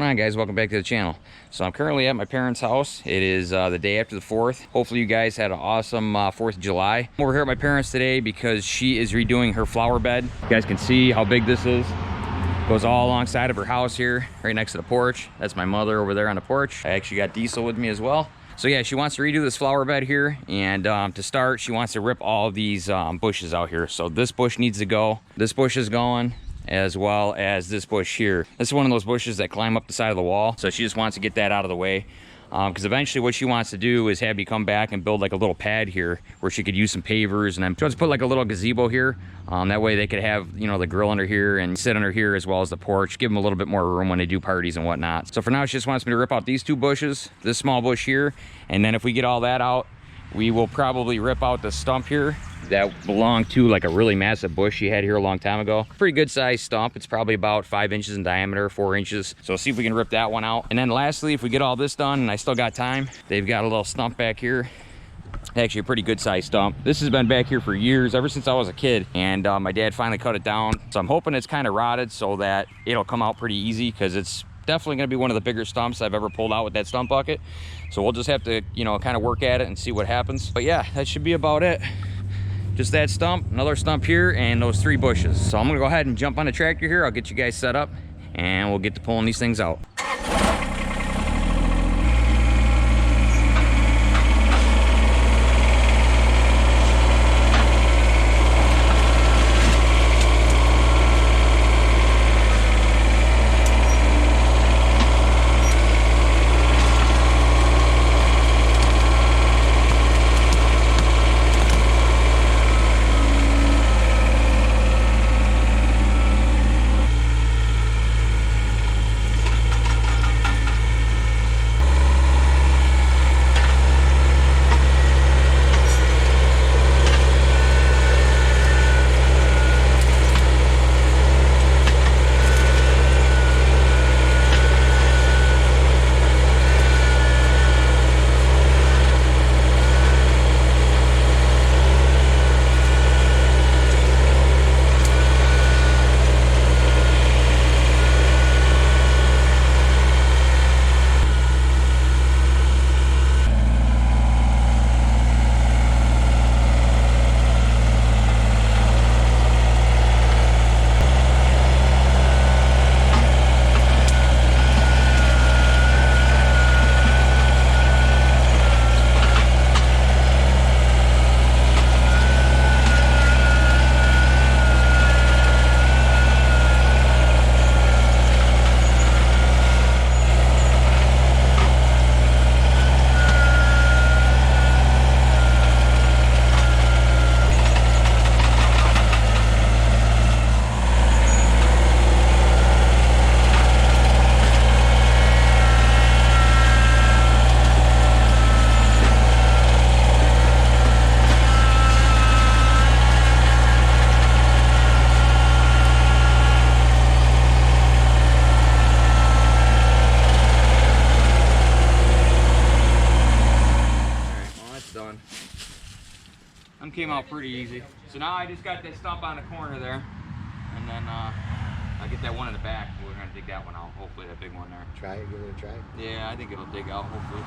going on, guys? Welcome back to the channel. So I'm currently at my parents' house. It is the day after the 4th. Hopefully you guys had an awesome 4th of July. I'm over here at my parents today because she is redoing her flower bed. You guys can see how big this is. Goes all alongside of her house here, right next to the porch. That's my mother over there on the porch. I actually got Diesel with me as well. So yeah, she wants to redo this flower bed here, and to start, she wants to rip all these bushes out here. So this bush needs to go. This bush is going, as well as this bush here. This is one of those bushes that climb up the side of the wall. So she just wants to get that out of the way. Because eventually what she wants to do is have me come back and build like a little pad here where she could use some pavers, and then she wants to put like a little gazebo here. That way they could have, you know, the grill under here and sit under here as well as the porch, give them a little bit more room when they do parties and whatnot. So for now, she just wants me to rip out these two bushes, this small bush here, and then if we get all that out, we will probably rip out the stump here that belonged to like a really massive bush she had here a long time ago. Pretty good sized stump. It's probably about 5 inches in diameter, 4 inches. So see if we can rip that one out. And then lastly, if we get all this done and I still got time, they've got a little stump back here. Actually a pretty good sized stump. This has been back here for years, ever since I was a kid, and my dad finally cut it down. So I'm hoping it's kind of rotted so that it'll come out pretty easy, because it's definitely going to be one of the bigger stumps I've ever pulled out with that stump bucket. So we'll just have to, you know, kind of work at it and see what happens. But yeah, that should be about it. Just that stump, another stump here, and those 3 bushes. So I'm gonna go ahead and jump on the tractor here. I'll get you guys set up and we'll get to pulling these things out. Came out pretty easy. So now I just got that stump on the corner there, and then I'll get that one in the back. We're gonna dig that one out. Hopefully that big one there. Try it, give it a try. Yeah, I think it'll dig out, hopefully.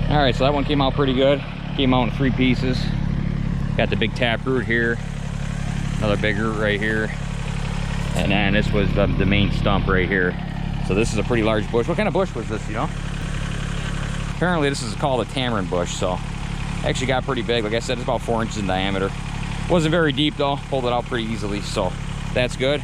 All right, so that one came out pretty good. Came out in 3 pieces. Got the big tap root here, another big root right here, and then this was the main stump right here. So this is a pretty large bush. What kind of bush was this, you know? Apparently this is called a tamarind bush, so actually got pretty big. Like I said, it's about 4 inches in diameter. Wasn't very deep though, pulled it out pretty easily, so that's good.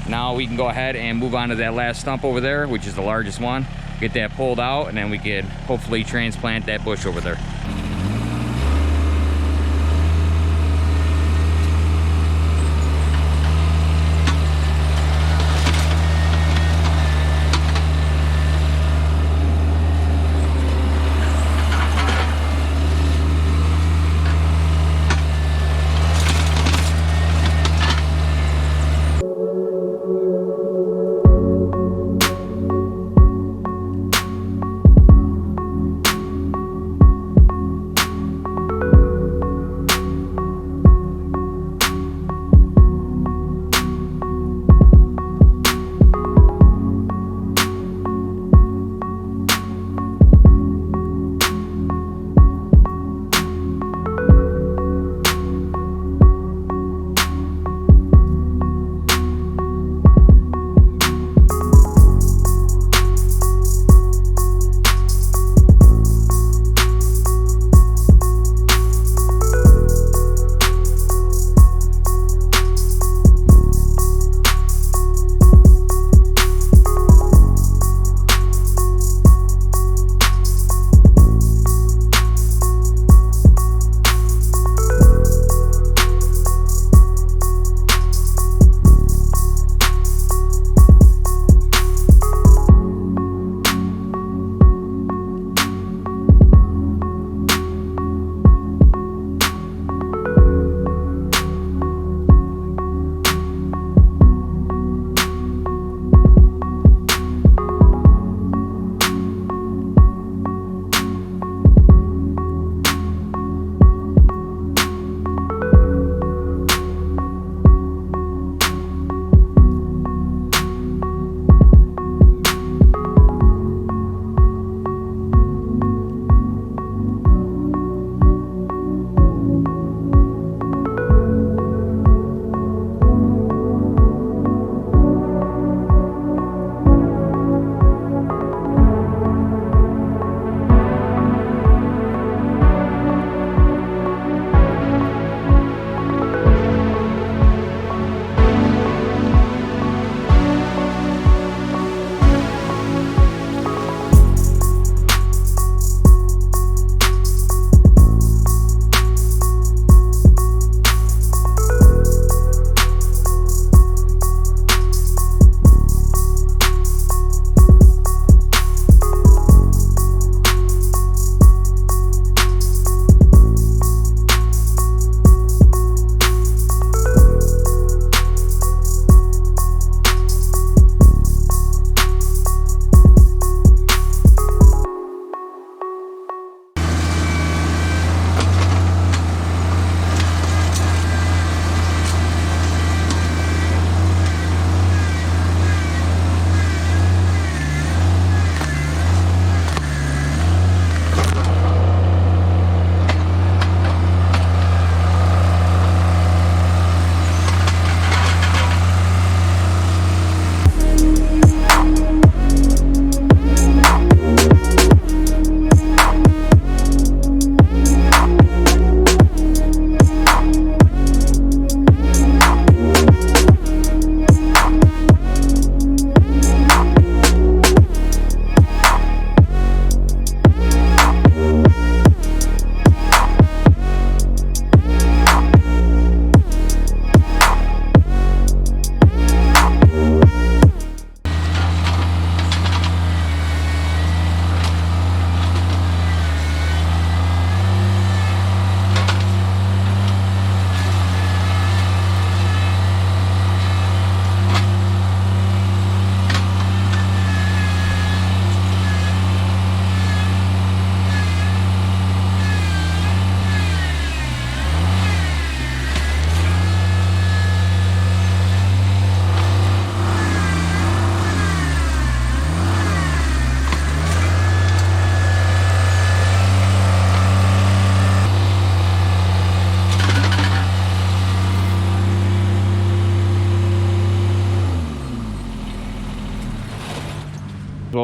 Now we can go ahead and move on to that last stump over there, which is the largest one. Get that pulled out, and then we can hopefully transplant that bush over there.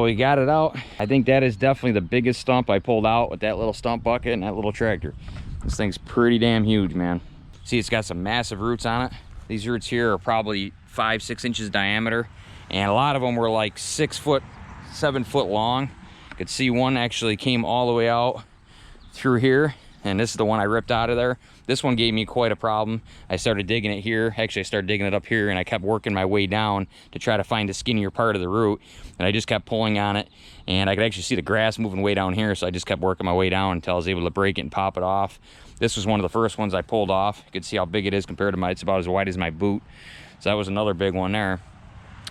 we got it out. I think that is definitely the biggest stump I pulled out with that little stump bucket and that little tractor. This thing's pretty damn huge, man. See, it's got some massive roots on it. These roots here are probably 5-6 inches diameter, and a lot of them were like 6 foot, 7 foot long. You could see one actually came all the way out through here, and this is the one I ripped out of there. This one gave me quite a problem. I started digging it here. Actually, I started digging it up here, and I kept working my way down to try to find the skinnier part of the root, and I just kept pulling on it, and I could actually see the grass moving way down here, so I just kept working my way down until I was able to break it and pop it off. This was one of the first ones I pulled off. You can see how big it is compared to it's about as wide as my boot. So that was another big one there.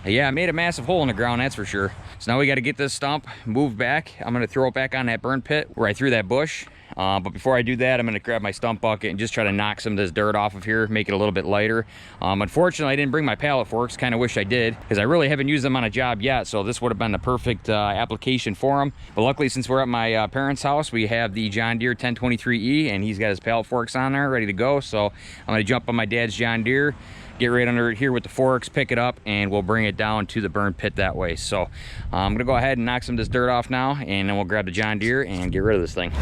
Yeah, I made a massive hole in the ground, that's for sure. So now we got to get this stump moved back. I'm going to throw it back on that burn pit where I threw that bush. But before I do that, I'm going to grab my stump bucket and just try to knock some of this dirt off of here, make it a little bit lighter. Unfortunately, I didn't bring my pallet forks. Kind of wish I did, because I really haven't used them on a job yet, so this would have been the perfect application for them. But luckily, since we're at my parents' house, we have the John Deere 1023E, and he's got his pallet forks on there, ready to go. So I'm going to jump on my dad's John Deere, get right under it here with the forks, pick it up, and we'll bring it down to the burn pit that way. So I'm going to go ahead and knock some of this dirt off now, and then we'll grab the John Deere and get rid of this thing.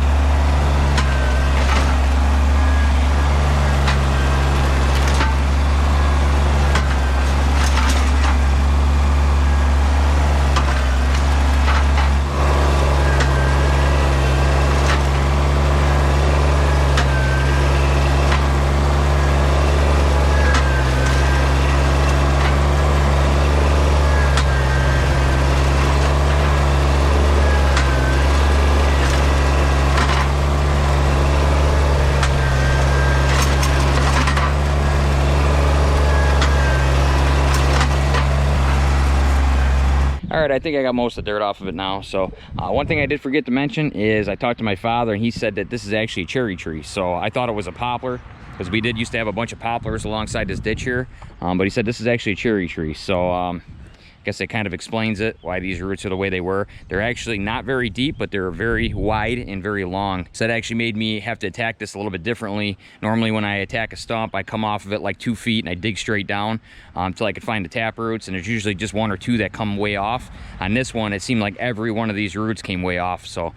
All right, I think I got most of the dirt off of it now. So one thing I did forget to mention is I talked to my father, and he said that this is actually a cherry tree. So I thought it was a poplar, because we did used to have a bunch of poplars alongside this ditch here. But he said this is actually a cherry tree. So I guess it kind of explains it, why these roots are the way they were. They're actually not very deep, but they're very wide and very long. So that actually made me have to attack this a little bit differently. Normally when I attack a stump, I come off of it like 2 feet and I dig straight down until I could find the tap roots, and there's usually just 1 or 2 that come way off. On this one, it seemed like every one of these roots came way off. So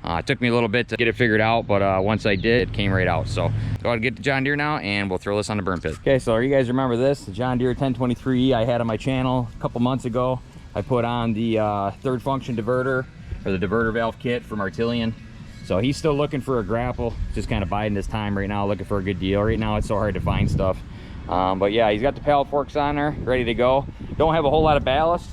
it took me a little bit to get it figured out, but once I did, it came right out. So go ahead and get the John Deere now, and we'll throw this on the burn pit. Okay, so you guys remember this, the John Deere 1023E I had on my channel a couple months ago. I put on the third function diverter, or the diverter valve kit from Artillion. So he's still looking for a grapple, just kind of biding his time right now, looking for a good deal. Right now it's so hard to find stuff. But yeah, he's got the pallet forks on there, ready to go. Don't have a whole lot of ballast.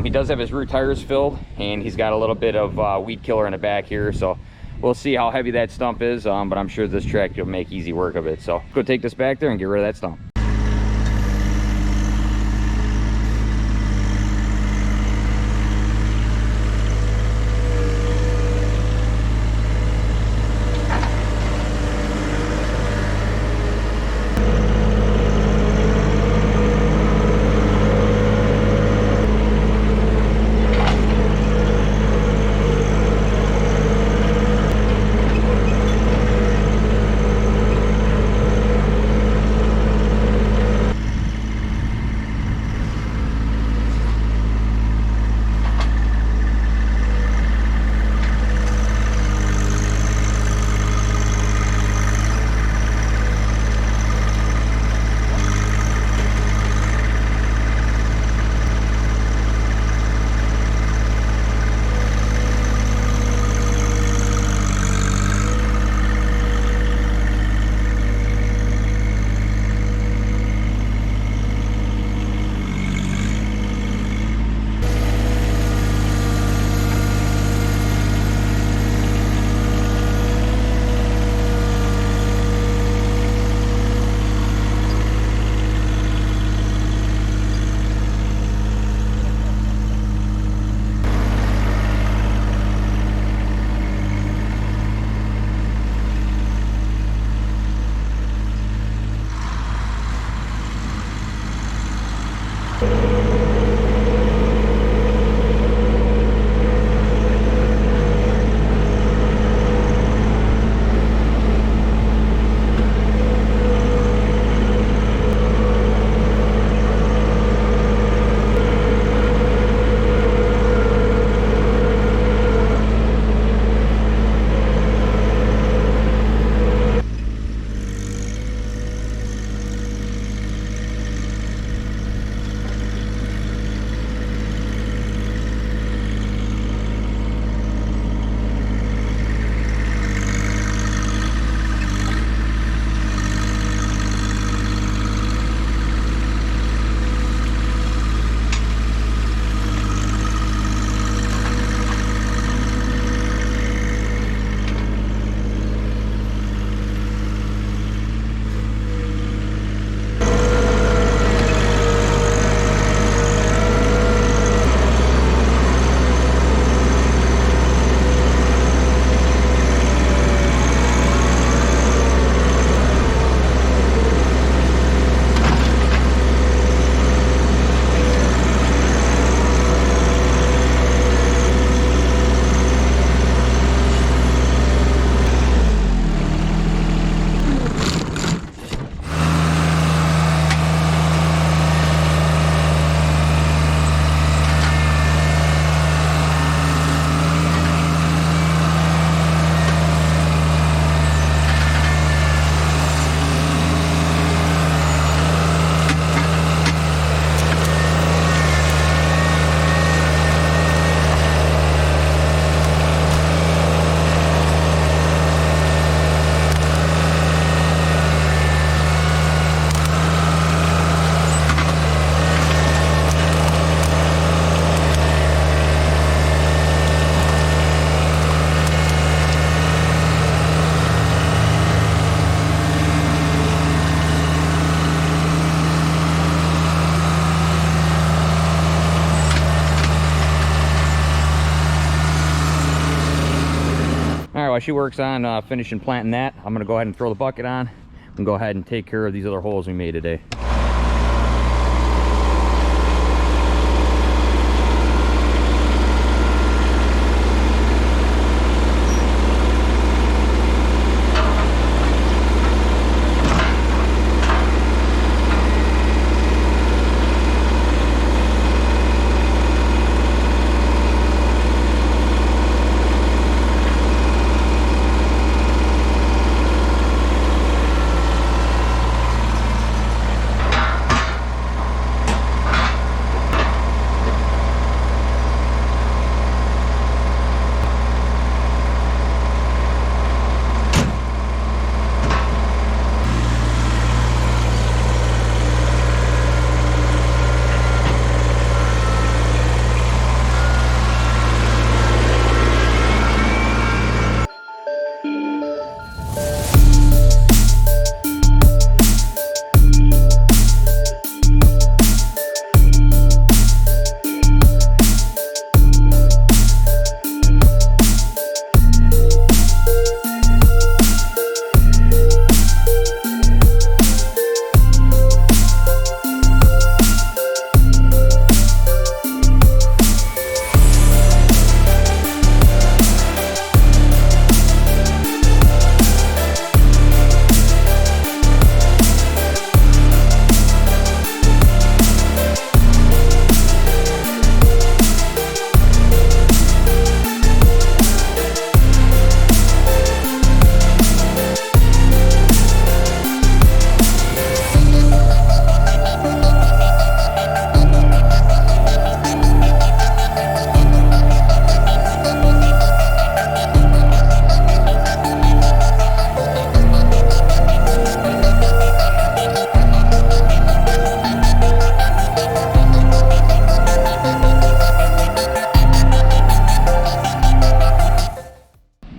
He does have his rear tires filled, and he's got a little bit of weed killer in the back here. So we'll see how heavy that stump is, but I'm sure this tractor will make easy work of it. So go take this back there and get rid of that stump. she works on finishing planting that, I'm gonna go ahead and throw the bucket on and go ahead and take care of these other holes we made today.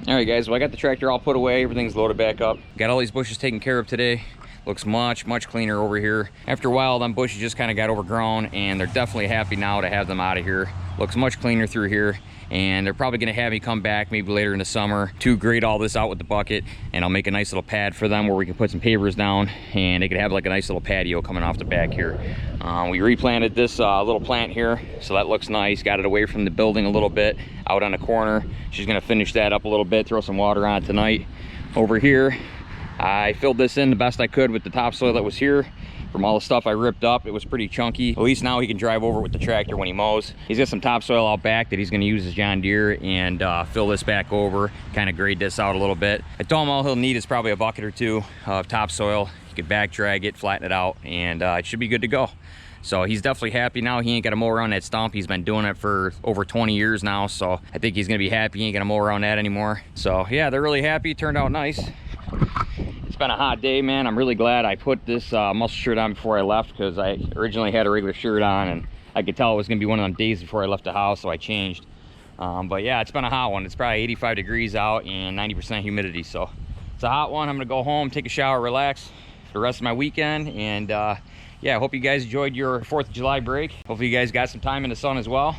Alright guys, well I got the tractor all put away, everything's loaded back up. Got all these bushes taken care of today. Looks much cleaner over here. After a while, them bushes just kind of got overgrown, and they're definitely happy now to have them out of here. Looks much cleaner through here, and they're probably gonna have me come back maybe later in the summer to grade all this out with the bucket, and I'll make a nice little pad for them where we can put some pavers down, and they could have like a nice little patio coming off the back here. We replanted this little plant here, so that looks nice. Got it away from the building a little bit, out on the corner. She's gonna finish that up a little bit, throw some water on it tonight. Over here, I filled this in the best I could with the topsoil that was here. From all the stuff I ripped up, it was pretty chunky. At least now he can drive over with the tractor when he mows. He's got some topsoil out back that he's gonna use his John Deere and fill this back over, kind of grade this out a little bit. I told him all he'll need is probably a bucket or two of topsoil. He could back drag it, flatten it out, and it should be good to go. So he's definitely happy now. He ain't got to mow around that stump. He's been doing it for over 20 years now, so I think he's gonna be happy. He ain't gonna mow around that anymore. So yeah, they're really happy. It turned out nice. It's been a hot day, man. I'm really glad I put this muscle shirt on before I left, because I originally had a regular shirt on and I could tell it was gonna be one of them days before I left the house, so I changed. But yeah, it's been a hot one. It's probably 85 degrees out and 90% humidity, so it's a hot one. I'm gonna go home, take a shower, relax for the rest of my weekend, and yeah, I hope you guys enjoyed your 4th of July break. Hopefully you guys got some time in the sun as well.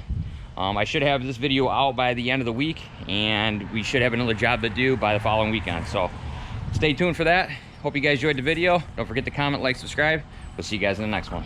I should have this video out by the end of the week, and we should have another job to do by the following weekend, so stay tuned for that. Hope you guys enjoyed the video. Don't forget to comment, like, subscribe. We'll see you guys in the next one.